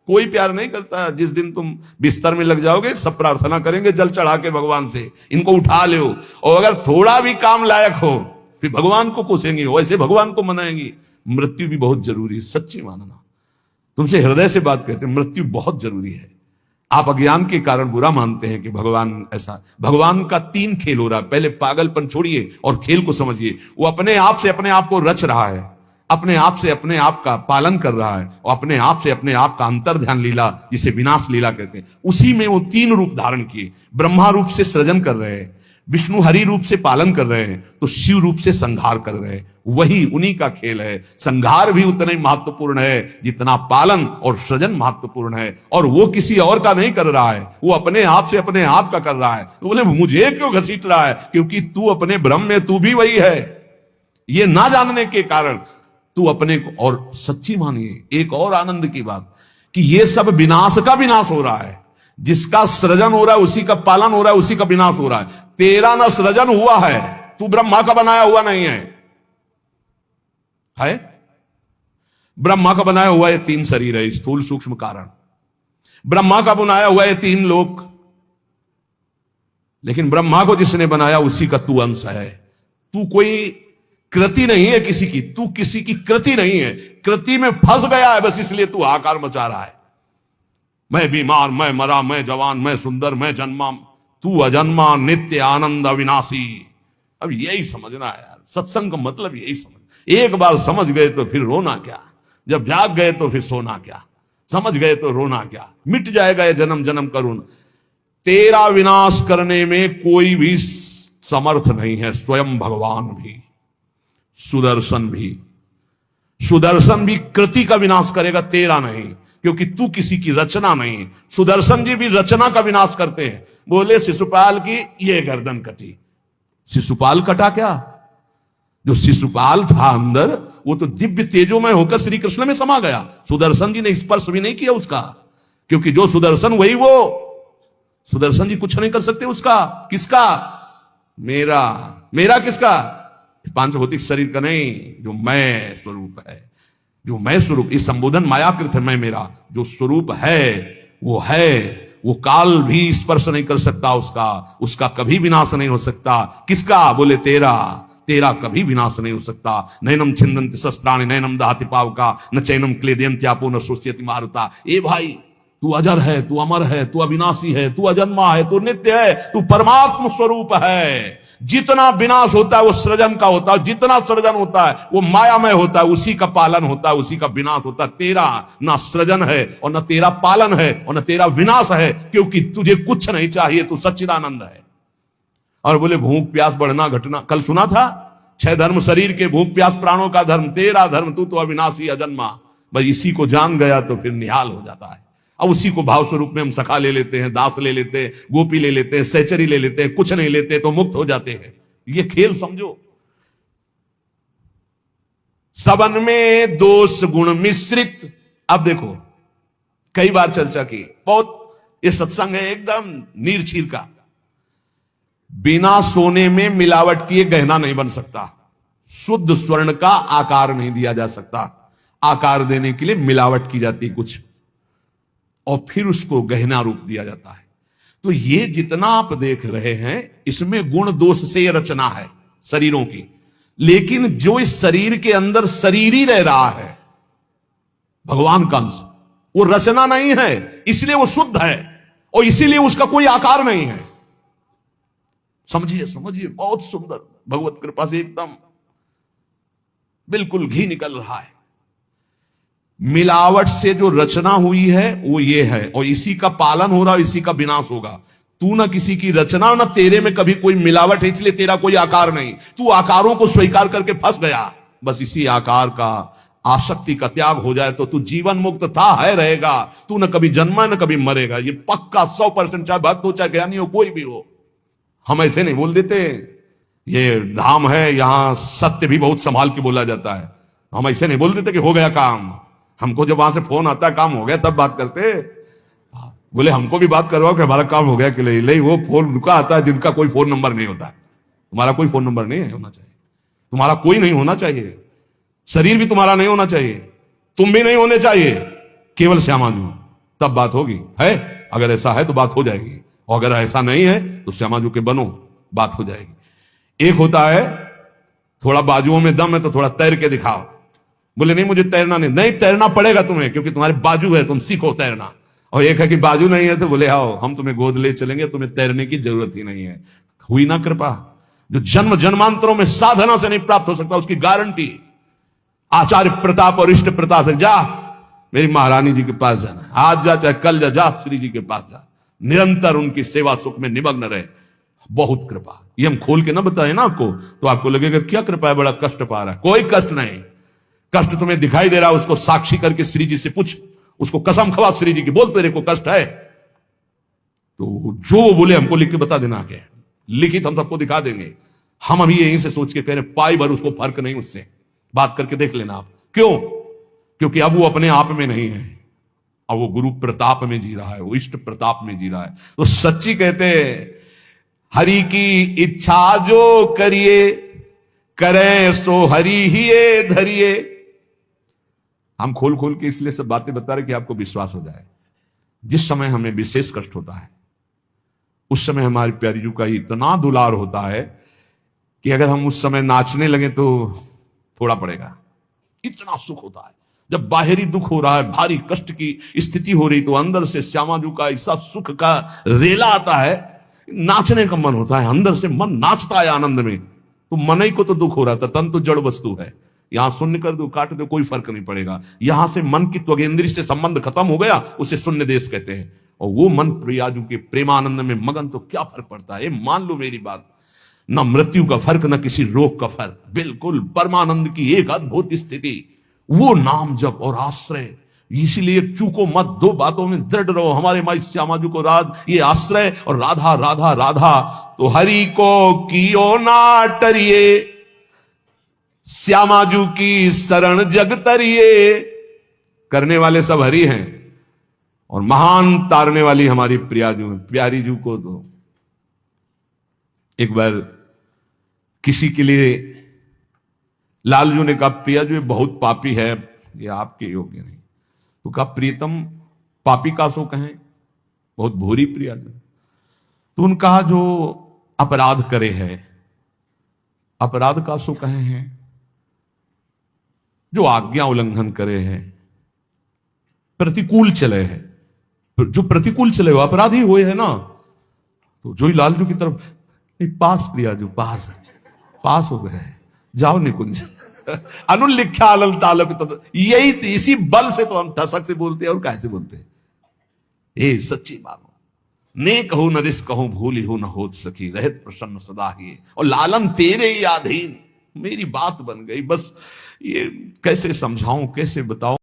कोई प्यार नहीं करता। जिस दिन तुम बिस्तर में लग जाओगे सब प्रार्थना करेंगे जल चढ़ा के भगवान से, इनको उठा लो। और अगर थोड़ा भी काम लायक हो फिर भगवान को कोसेंगे, वैसे भगवान को मनाएंगी। मृत्यु भी बहुत जरूरी है, सच्ची मानना। तुमसे हृदय से बात कहते हैं, मृत्यु बहुत जरूरी है। आप अज्ञान के कारण बुरा मानते हैं कि भगवान ऐसा। भगवान का 3 खेल हो रहा है। पहले पागलपन छोड़िए और खेल को समझिए। वो अपने आप से अपने आप को रच रहा है, अपने आप से अपने आप का पालन कर रहा है, और अपने आप से अपने आप का अंतर ध्यान लीला, जिसे विनाश लीला कहते हैं, उसी में वो 3 रूप धारण किए। ब्रह्मा रूप से सृजन कर रहे हैं, विष्णु हरि रूप से पालन कर रहे हैं, तो शिव रूप से संहार कर रहे हैं। वही उन्हीं का खेल है। संहार भी उतना ही महत्वपूर्ण है जितना पालन और सृजन महत्वपूर्ण है। और वो किसी और का नहीं कर रहा है, वो अपने आप से अपने आप का कर रहा है। तो बोले मुझे क्यों घसीट रहा है? क्योंकि तू अपने ब्रह्म में तू भी वही है। ये ना जानने के कारण तू अपने को। और सच्ची मानिए एक और आनंद की बात कि ये सब विनाश का विनाश हो रहा है। जिसका सृजन हो रहा है उसी का पालन हो रहा है, उसी का विनाश हो रहा है। तेरा ना सृजन हुआ है, तू ब्रह्मा का बनाया हुआ नहीं है। ब्रह्मा का बनाया हुआ ये 3 शरीर है, स्थूल सूक्ष्म कारण। ब्रह्मा का बनाया हुआ ये 3 लोक। लेकिन ब्रह्मा को जिसने बनाया उसी का तू अंश है। तू कोई कृति नहीं है किसी की, तू किसी की कृति नहीं है। कृति में फंस गया है बस, इसलिए तू हाहाकार मचा रहा है। मैं बीमार, मैं मरा, मैं जवान, मैं सुंदर, मैं जन्मा। तू अजन्मा, नित्य, आनंद, अविनाशी। अब यही समझना है यार, सत्संग का मतलब यही समझ। एक बार समझ गए तो फिर रोना क्या, जब जाग गए तो फिर सोना क्या, समझ गए तो रोना क्या। मिट जाएगा ये जन्म जन्म का ऋण। तेरा विनाश करने में कोई भी समर्थ नहीं है, स्वयं भगवान भी, सुदर्शन भी। सुदर्शन भी कृति का विनाश करेगा, तेरा नहीं, क्योंकि तू किसी की रचना नहीं। सुदर्शन जी भी रचना का विनाश करते हैं। बोले शिशुपाल की ये गर्दन कटी। शिशुपाल कटा क्या? जो शिशुपाल था अंदर वो तो दिव्य तेजोमय होकर श्री कृष्ण में समा गया। सुदर्शन जी ने स्पर्श भी नहीं किया उसका, क्योंकि जो सुदर्शन वही वो। सुदर्शन जी कुछ नहीं कर सकते उसका। किसका? मेरा। मेरा किसका? पांचभौतिक शरीर का नहीं, जो मैं स्वरूप है, जो मैं स्वरूप। इस संबोधन मायाकृत है, मैं मेरा। जो स्वरूप है वो काल भी स्पर्श नहीं कर सकता उसका, उसका कभी विनाश नहीं हो सकता। किसका? बोले तेरा। तेरा कभी विनाश नहीं हो सकता। नैनम छिंदन्ति शस्त्राणि नैनम दहति पावका न चैनम क्लेदयन्त्यापो न शोष्यति मारुता। ए भाई, तू अजर है, तू अमर है, तू अविनाशी है, तू अजन्मा है, तू नित्य है, तू परमात्म स्वरूप है। जितना विनाश होता है वो सृजन का होता है, जितना सृजन होता है वो मायामय होता है, उसी का पालन होता है, उसी का विनाश होता है। तेरा ना सृजन है और ना तेरा पालन है और ना तेरा विनाश है, क्योंकि तुझे कुछ नहीं चाहिए, तू सच्चिदानंद है। और बोले भूख प्यास बढ़ना घटना, कल सुना था 6 धर्म शरीर के, भूख प्यास प्राणों का धर्म, तेरा धर्म, तू तो अविनाशी अजन्मा। बस इसी को जान गया तो फिर निहाल हो जाता है। अब उसी को भाव स्वरूप में हम सखा ले लेते हैं, दास ले लेते हैं, गोपी ले लेते हैं, सहचरी ले लेते हैं, कुछ नहीं लेते तो मुक्त हो जाते हैं। ये खेल समझो। सबन में दोष गुण मिश्रित। अब देखो, कई बार चर्चा की, बहुत ये सत्संग है एकदम नीरछीर का। बिना सोने में मिलावट किए गहना नहीं बन सकता। शुद्ध स्वर्ण का आकार नहीं दिया जा सकता। आकार देने के लिए मिलावट की जाती कुछ, और फिर उसको गहना रूप दिया जाता है। तो ये जितना आप देख रहे हैं इसमें गुण दोष से ये रचना है शरीरों की। लेकिन जो इस शरीर के अंदर शरीर ही रह रहा है, भगवान का अंश, वो रचना नहीं है, इसलिए वो शुद्ध है और इसीलिए उसका कोई आकार नहीं है। समझिए समझिए, बहुत सुंदर, भगवत कृपा से एकदम बिल्कुल घी निकल रहा है। मिलावट से जो रचना हुई है वो ये है, और इसी का पालन हो रहा है, इसी का विनाश होगा। तू ना किसी की रचना, ना तेरे में कभी कोई मिलावट है, इसलिए तेरा कोई आकार नहीं। तू आकारों को स्वीकार करके फंस गया। बस इसी आकार का आसक्ति का त्याग हो जाए तो तू जीवन मुक्त था, है, रहेगा। तू न कभी जन्मा न कभी मरेगा, ये पक्का 100%। चाहे भक्त हो चाहे ज्ञानी हो, कोई भी हो। हम ऐसे नहीं बोल देते, ये धाम है यहां सत्य भी बहुत संभाल के बोला जाता है। हम ऐसे नहीं बोल देते कि हो गया काम। हमको जब वहां से फोन आता है काम हो गया तब बात करते। बोले हमको भी बात करवाओ कि हमारा काम हो गया कि नहीं। वो फोन उनका आता है जिनका कोई फोन नंबर नहीं होता। तुम्हारा कोई फोन नंबर नहीं है, होना चाहिए। तुम्हारा कोई नहीं होना चाहिए, शरीर भी तुम्हारा नहीं होना चाहिए, तुम भी नहीं होने चाहिए, केवल श्यामा जी। तब बात होगी। है अगर ऐसा है तो बात हो जाएगी, और अगर ऐसा नहीं है तो श्यामा जी के बनो, बात हो जाएगी। एक होता है थोड़ा बाजुओं में दम है तो थोड़ा तैर के दिखाओ, बोले नहीं मुझे तैरना नहीं, नहीं तैरना पड़ेगा तुम्हें क्योंकि तुम्हारे बाजू है, तुम सीखो तैरना। और एक है कि बाजू नहीं है तो बोले आओ हम तुम्हें गोद ले चलेंगे, तुम्हें तैरने की जरूरत ही नहीं है। हुई ना कृपा। जो जन्म जन्मांतरों में साधना से नहीं प्राप्त हो सकता उसकी गारंटी आचार्य प्रताप और इष्ट प्रताप है। जा मेरी महारानी जी के पास जाना, आज जा चाहे कल जा, जा श्री जी के पास जा, निरंतर उनकी सेवा सुख में निमग्न रहे। बहुत कृपा। ये हम खोल के ना बताए ना आपको तो आपको लगेगा क्या कृपा है, बड़ा कष्ट पा रहा है। कोई कष्ट नहीं। कष्ट तुम्हें दिखाई दे रहा है उसको साक्षी करके श्री जी से पूछ, उसको कसम खवा श्री जी की, बोल तेरे को कष्ट है तो जो वो बोले हमको लिख के बता देना, के लिखित हम सबको दिखा देंगे। हम अभी यहीं से सोच के कह रहे पाई भर उसको फर्क नहीं, उससे बात करके देख लेना आप। क्यों? क्योंकि अब वो अपने आप में नहीं है, अब वो गुरु प्रताप में जी रहा है, वो इष्ट प्रताप में जी रहा है। तो सच्ची कहते हरि की इच्छा जो करिए, करें सो हरि ही धरिए। हम खोल खोल के इसलिए सब बातें बता रहे कि आपको विश्वास हो जाए। जिस समय हमें विशेष कष्ट होता है उस समय हमारी प्यारी जू का इतना दुलार होता है कि अगर हम उस समय नाचने लगे तो थोड़ा पड़ेगा। इतना सुख होता है जब बाहरी दुख हो रहा है, भारी कष्ट की स्थिति हो रही, तो अंदर से श्यामा जू का ऐसा सुख का रेला आता है, नाचने का मन होता है, अंदर से मन नाचता है आनंद में। तो मन ही को तो दुख हो रहा था, तन तो जड़ वस्तु है, यहां शून्य कर दो काट दो कोई फर्क नहीं पड़ेगा। यहां से मन की त्वगेंद्री से संबंध खत्म हो गया, उसे शून्य देश कहते हैं। और वो मन प्रियाजू के प्रेमानंद में मगन, तो क्या फर्क पड़ता है। मान लो मेरी बात, न मृत्यु का फर्क न किसी रोग का फर्क, बिल्कुल परमानंद की एक अद्भुत स्थिति, वो नाम जप और आश्रय। इसीलिए चूको मत, दो बातों में दृढ़ रहो। हमारे माई श्यामा जी को राज ये आश्रय और राधा राधा राधा, तो हरि को कियो ना टरिए, श्यामाजू की शरण जग तरिए। करने वाले सब हरि हैं और महान तारने वाली हमारी प्रियाजू है। प्यारी जू को तो एक बार किसी के लिए लालजू ने कहा प्रियाजू ये बहुत पापी है, ये आपके योग्य नहीं। तो कहा प्रीतम पापी का सो कहें, बहुत भूरी प्रियाजू। तो उन कहा जो अपराध करे है, अपराध का सो कहे हैं, जो आज्ञा उल्लंघन करे हैं, प्रतिकूल चले हैं। जो प्रतिकूल चले हो अपराधी हुए है ना। तो जो ही लालजू की तरफ, नहीं पास प्रियाजू पास पास हो गए, जाओ निकुंज। अनुल्लिख्या अलल तालक, यही इसी बल से तो हम ठसक से बोलते हैं और कैसे बोलते हैं। ए सच्ची मानो ने कहूं न रिस कहूं, भूली हो न हो सकी, रहत प्रसन्न सदा ही, और लालन तेरे ही अधीन। मेरी बात बन गई। बस ये कैसे समझाऊं, कैसे बताऊं।